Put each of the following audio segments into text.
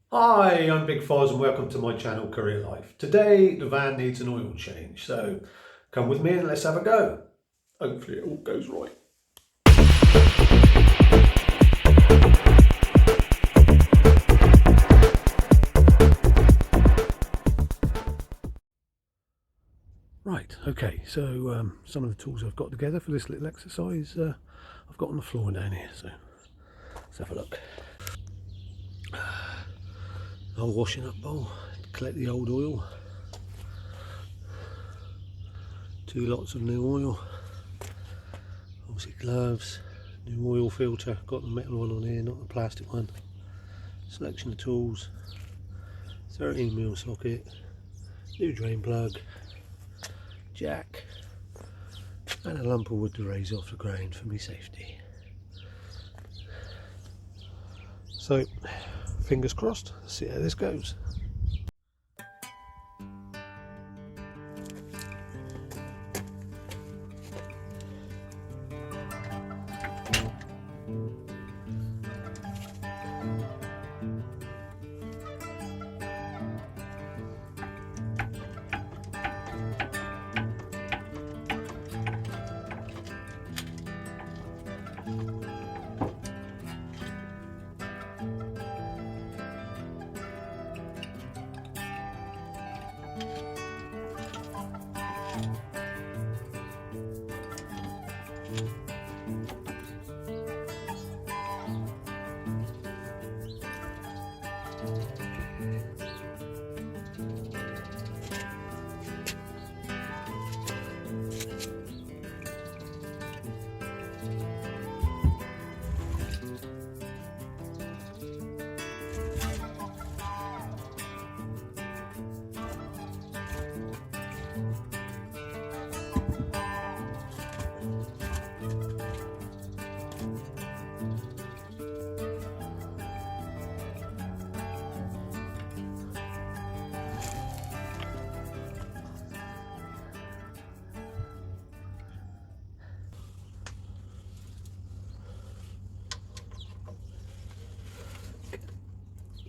Hi, I'm BigFoz and welcome to my channel Courier Life. Today the van needs an oil change, so come with me and let's have a go. Hopefully it all goes right. Right, okay, so some of the tools I've got together for this little exercise I've got on the floor down here, so let's have a look. Old washing up bowl, collect the old oil. 2 lots of new oil, obviously gloves, new oil filter, got the metal one on here, not the plastic one. Selection of tools, 13mm socket, new drain plug, jack, and a lump of wood to raise off the ground for me safety. So, fingers crossed, see how this goes.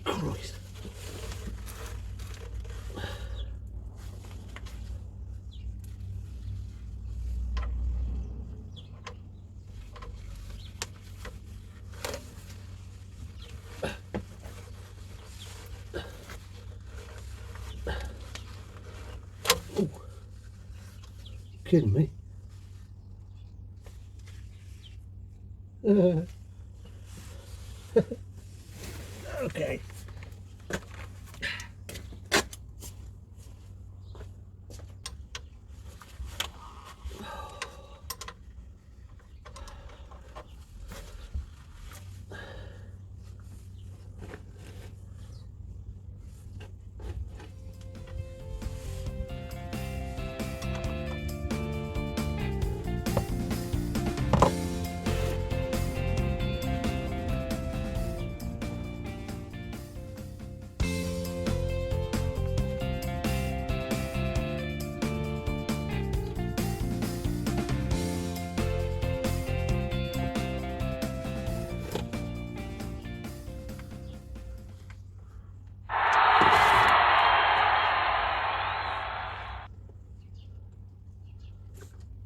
Christ. Oh, kidding me? Okay.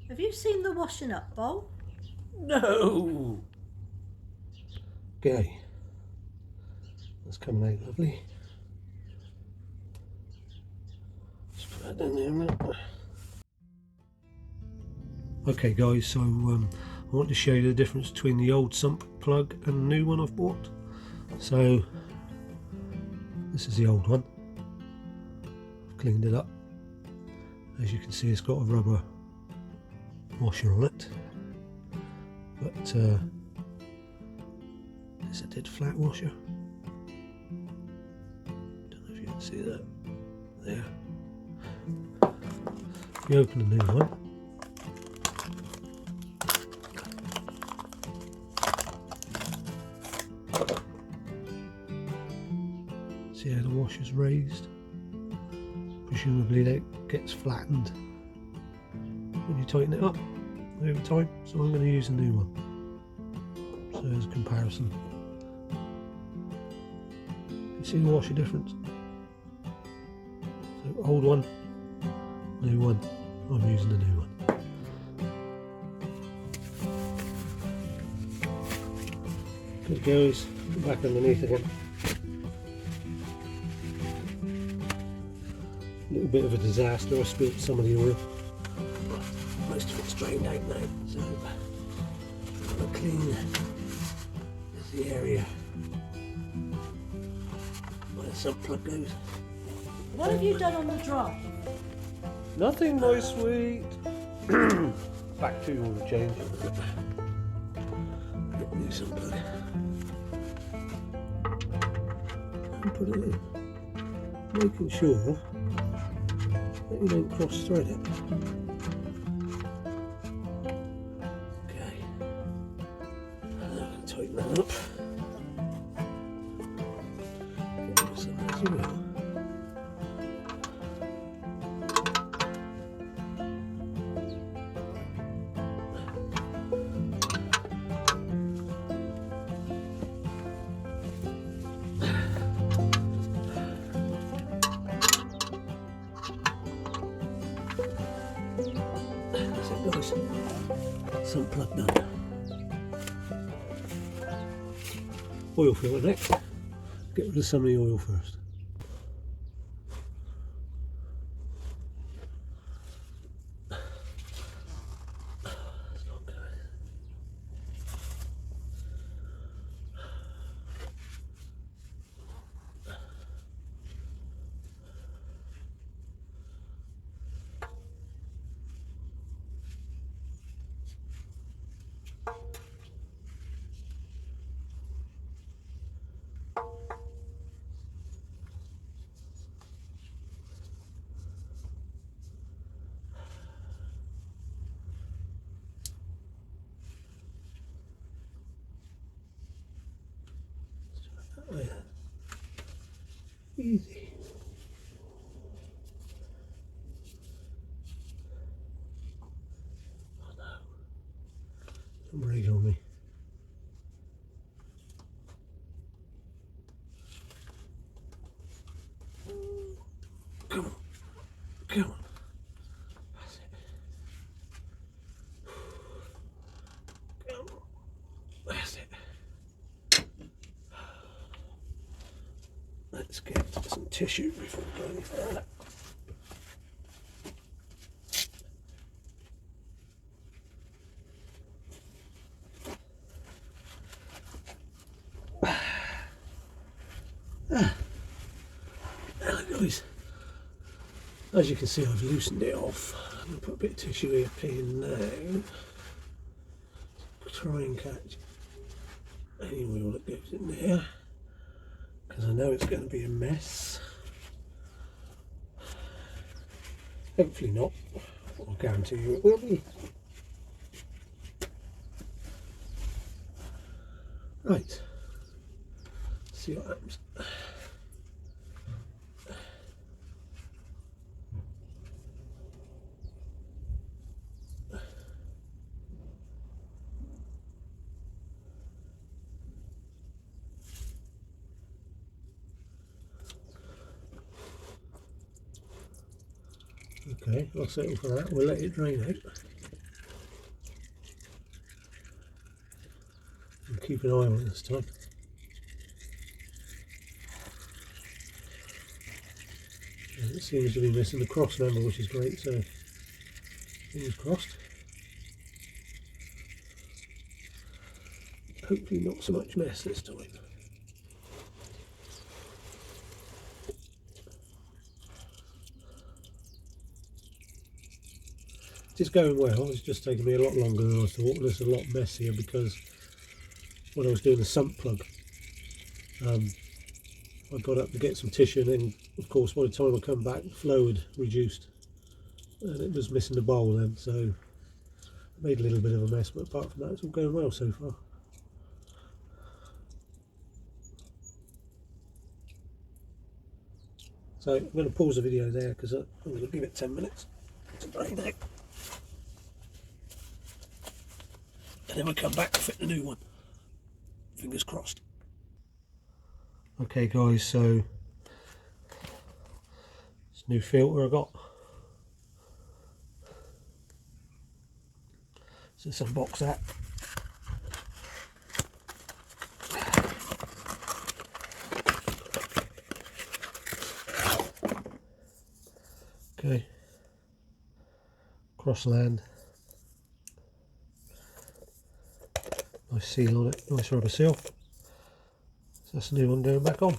Have you seen the washing up bowl? No! Okay. That's coming out lovely. Just put that down there a minute. Okay guys, so I want to show you the difference between the old sump plug and the new one I've bought. So this is the old one. I've cleaned it up. As you can see, it's got a rubber washer on it, but it's a dead flat washer. Don't know if you can see that there. You open the new one, see how the washer's raised. Presumably that gets flattened when you tighten it up over time, so I'm going to use a new one. So as a comparison, You see the washer difference? So old one, new one. I'm using the new one. It goes back underneath again. A little bit of a disaster. I spilled some of the oil. Most of it's drained out now, so I'll clean the area where the sump plug goes. What have you done on the drive? Nothing, my sweet. Back to all the change. Get new sump plug. And put it in. Making sure that you don't cross thread it. Okay. And then we can tighten that up. Get rid of some as you will. Sump plug done. Oil filter next. Get rid of some of the oil first. That's not good. Oh, yeah. Easy. Oh no. Don't break on me. Come on. Come on. That's it. Come on. That's it. Let's get some tissue before we go any further. Hello guys. As you can see, I've loosened it off. I'm going to put a bit of tissue here, clean now. Try and catch any oil that goes in there, because I know it's going to be a mess. Hopefully not. I'll guarantee you it will be. Right. See what happens. Okay, I'll settle for that. We'll let it drain out. And keep an eye on it this time. And it seems to be missing the cross member, which is great, so fingers crossed. Hopefully not so much mess this time. It's going well. It's just taking me a lot longer than I thought. It's a lot messier because when I was doing the sump plug, I got up to get some tissue, and then of course by the time I come back the flow had reduced and it was missing the bowl then, so I made a little bit of a mess, but apart from that it's all going well so far. So I'm going to pause the video there because I'm going to give it 10 minutes to drain out. And then we'll come back and fit the new one. Fingers crossed. Okay guys, so this new filter I got. So let's unbox that. Okay, Crossland. Nice seal on it, nice rubber seal. So that's the new one going back on.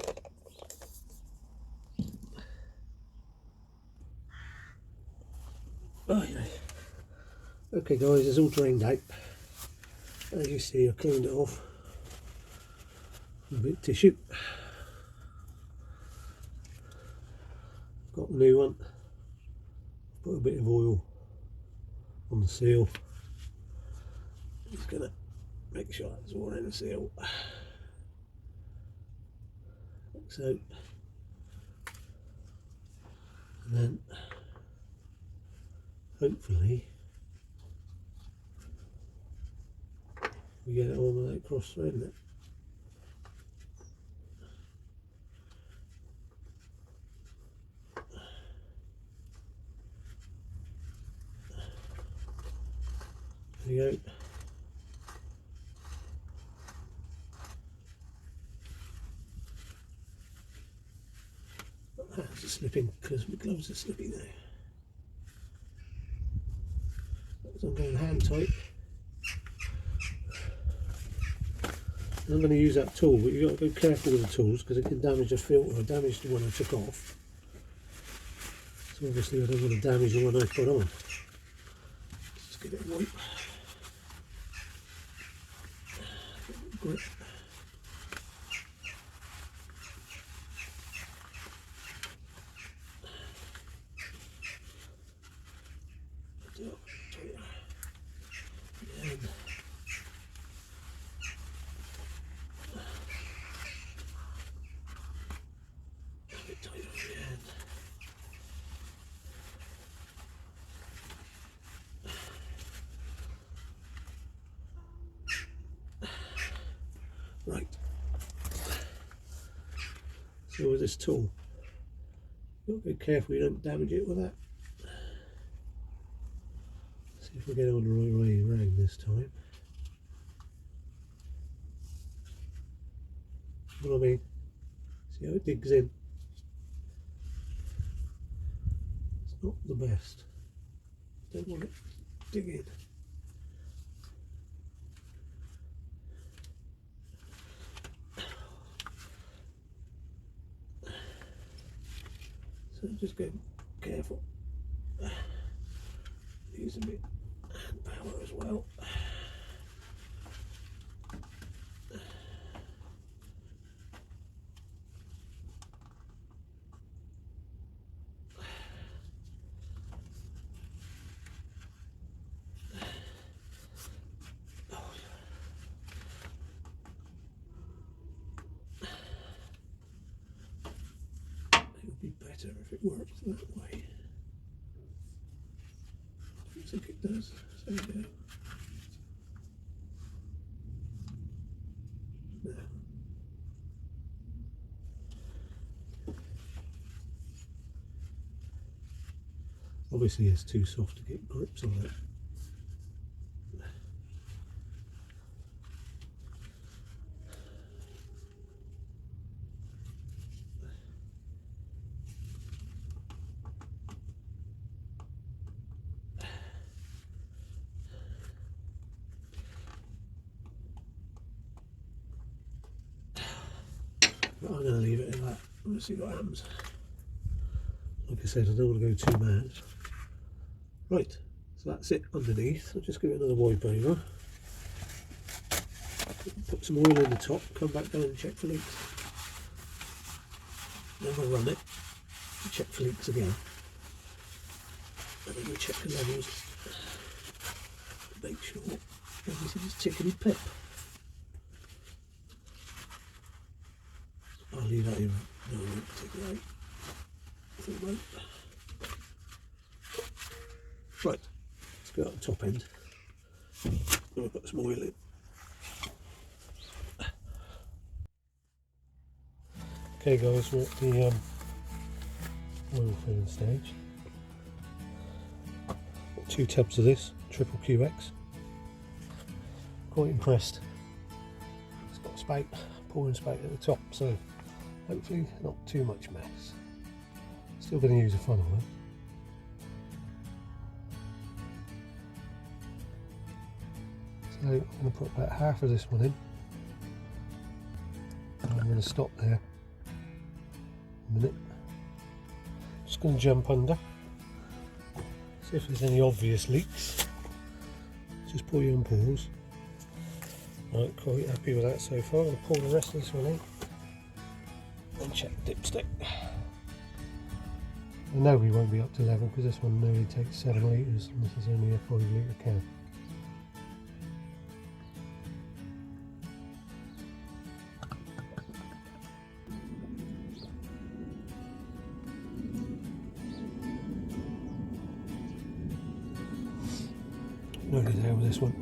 Oh, yeah. Okay guys, it's all drained out. As you see, I cleaned it off with a bit of tissue. Got the new one. Put a bit of oil on the seal. Just gonna make sure that's all in the seal. Like so. And then hopefully we get it on without cross-threading it. There you go. My hands are slipping because my gloves are slipping now. So I'm going hand tight. I'm going to use that tool, but you've got to go careful with the tools because it can damage the filter. I damaged the one I took off. So obviously I don't want to damage the one I put on. Let's get it white. Grip. Right. So with this tool, you've got to be careful you don't damage it with that. See if we get it on the right way around this time. What I mean? See how it digs in? It's not the best. Don't want it to dig in. So just go careful. Use a bit of power as well. It would be better if it worked that way. I think it does. There we go. Now. Obviously it's too soft to get grips on it. But I'm going to leave it in that. Let's see what happens. Like I said, I don't want to go too mad. Right, so that's it underneath. I'll just give it another wipe over. Put some oil in the top, come back down and check for leaks. Then we'll run it, check for leaks again. And then we'll check the levels. Make sure everything's tickety pip. I'll leave that in. No, I won't take it out. Right, let's go at the top end. I'll put some oil in. Okay guys, we're at the oil filling stage. Got 2 tubs of this, triple QX. Quite impressed. It's got a spout, pouring spout at the top, so hopefully not too much mess. Still going to use a funnel though. So I'm going to put about half of this one in. And I'm going to stop there a minute. Just going to jump under, see if there's any obvious leaks. Just put you on pause. Right, quite happy with that so far. I'm going to pour the rest of this one in and check the dipstick. I know we won't be up to level because this one only takes 7 litres and this is only a 5 litre can. Nearly there with this one.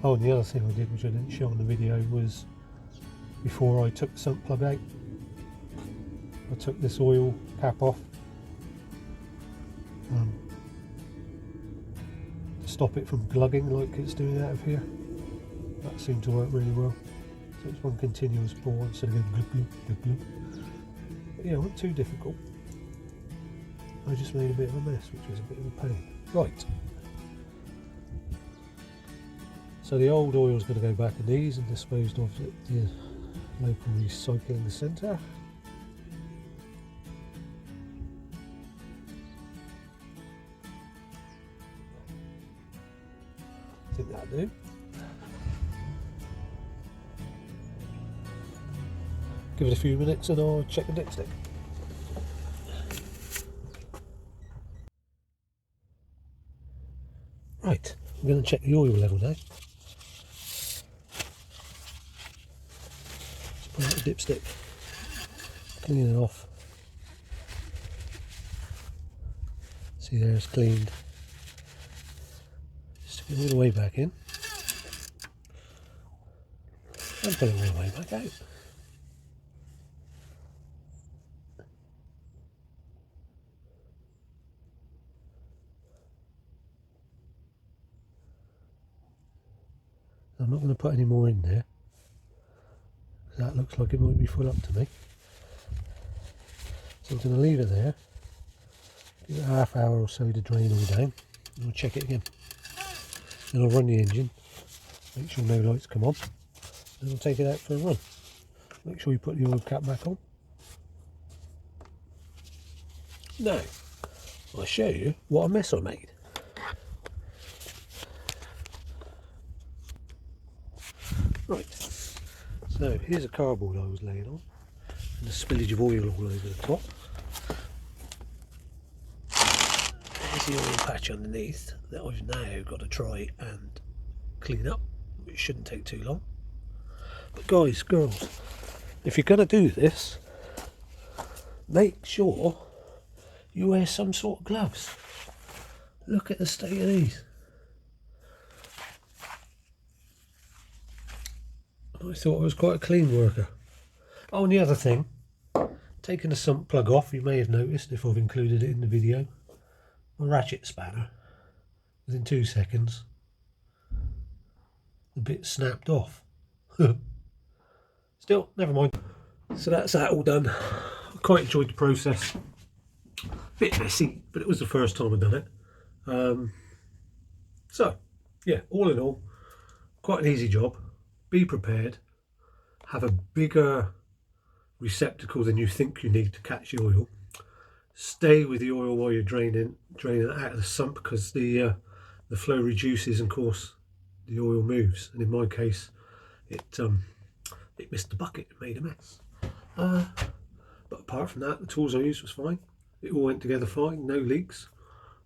Oh, and the other thing I did, which I didn't show on the video, was before I took the sump plug out, I took this oil cap off to stop it from glugging like it's doing out of here. That seemed to work really well. So it's one continuous pour instead of going glug glug glug glug. But yeah, it wasn't too difficult. I just made a bit of a mess, which was a bit of a pain. Right. So the old oil is going to go back in these and disposed of at the local recycling centre. I think that'll do. Give it a few minutes and I'll check the dipstick. Right, I'm going to check the oil level now. Just put out the dipstick, clean it off. See there, it's cleaned. Stick it all the way back in. And put it all the way back out. I'm not going to put any more in there, because that looks like it might be full up to me. So I'm going to leave it there, give it a half hour or so to drain all down, and I'll check it again. Then I'll run the engine, make sure no lights come on, then I'll take it out for a run. Make sure you put the oil cap back on. Now, I'll show you what a mess I made. Right, so here's a cardboard I was laying on, and a spillage of oil all over the top. There's the oil patch underneath that I've now got to try and clean up, which shouldn't take too long. But guys, girls, if you're going to do this, make sure you wear some sort of gloves. Look at the state of these. I thought I was quite a clean worker. Oh, and the other thing, taking the sump plug off, you may have noticed if I've included it in the video, my ratchet spanner, within 2 seconds, the bit snapped off. Still, never mind. So that's that all done. I quite enjoyed the process. Bit messy, but it was the first time I've done it. So, yeah, all in all, quite an easy job. Be prepared, have a bigger receptacle than you think you need to catch the oil. Stay with the oil while you're draining it out of the sump, because the flow reduces and of course the oil moves, and in my case it missed the bucket, it made a mess. But apart from that, the tools I used was fine. It all went together fine, no leaks.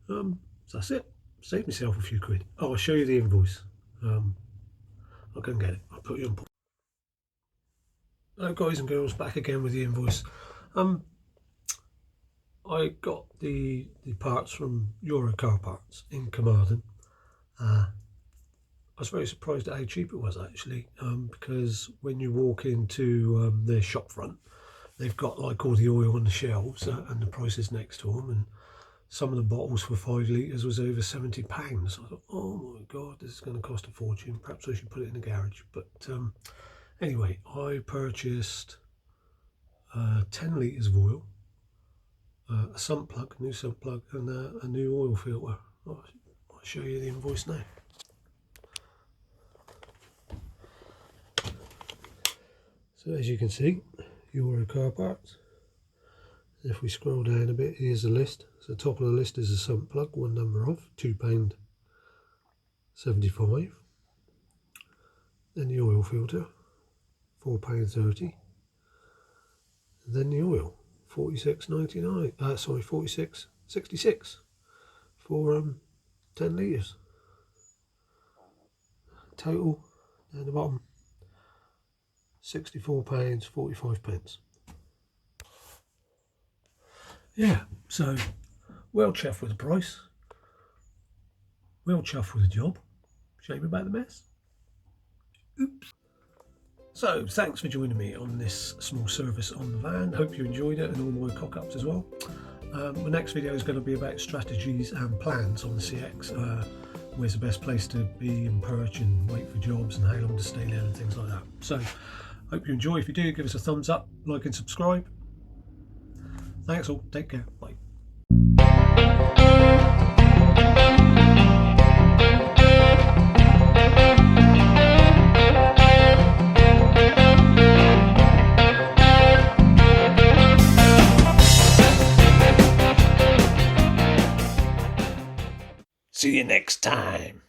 So that's it. Saved myself a few quid. Oh, I'll show you the invoice. I couldn't get it. I'll put you on pause. Hello guys and girls, back again with the invoice. I got the parts from Euro Car Parts in Carmarthen. I was very surprised at how cheap it was actually, because when you walk into their shop front, they've got like all the oil on the shelves and the prices next to them, and some of the bottles for 5 litres was over £70. I thought, oh my god, this is going to cost a fortune. Perhaps I should put it in the garage. But anyway, I purchased 10 litres of oil, a sump plug, a new sump plug, and a new oil filter. I'll show you the invoice now. So as you can see, Euro Car Parts. If we scroll down a bit, here's the list. So the top of the list is a sump plug, one number off, £2.75. Then the oil filter, £4.30. And then the oil, £46.99. Sorry, £46.66 for 10 litres. Total down the bottom, £64.45. Yeah, so well chuffed with the price, well chuffed with the job. Shame about the mess. Oops. So thanks for joining me on this small service on the van. Hope you enjoyed it and all my cock-ups as well. The next video is going to be about strategies and plans on the CX. Where's the best place to be and perch and wait for jobs and how long to stay there and things like that. So hope you enjoy. If you do, give us a thumbs up, like and subscribe. Thanks all, take care, bye. See you next time.